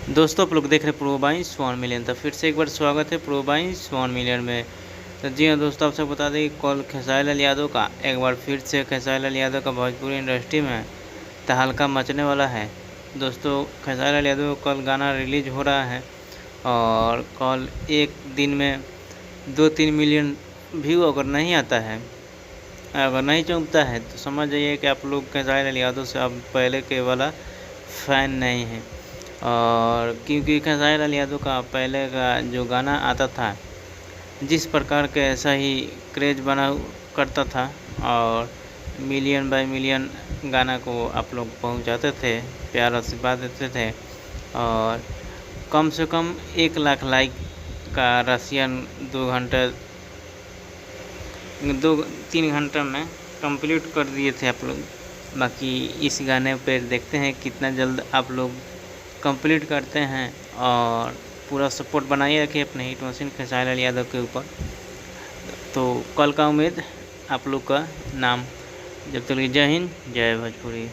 दोस्तों आप लोग देख रहे हैं प्रो बाइंस 1 मिलियन। तो फिर से एक बार स्वागत है प्रो बाइंस 1 मिलियन में। तो जी हाँ दोस्तों, आपसे बता दें कि कल खेसारी लाल यादव का एक बार फिर से खेसारी लाल यादव का भोजपुरी इंडस्ट्री में तहलका मचने वाला है। दोस्तों खेसारी लाल यादव का कल गाना रिलीज हो रहा है और कल एक दिन में 2-3 मिलियन व्यू अगर नहीं आता है, अगर नहीं चौंकता है तो समझ जाइए कि आप लोग खेसारी लाल यादव से अब पहले के वाला फ़ैन नहीं हैं। और क्योंकि खेसारी लाल यादव का पहले का जो गाना आता था, जिस प्रकार के ऐसा ही क्रेज बना करता था और मिलियन बाय मिलियन गाना को आप लोग पहुंचाते थे, प्यार आशीर्वाद देते थे और कम से कम 1 लाख लाइक का रसियन 2-3 घंटे में कंप्लीट कर दिए थे आप लोग। बाकी इस गाने पे देखते हैं कितना जल्द आप लोग कंप्लीट करते हैं और पूरा सपोर्ट बनाए रखिए अपने हिट मशीन खेसारी लाल यादव के ऊपर। तो कल का उम्मीद आप लोग का नाम। जब तक जय हिंद जय भोजपुरी।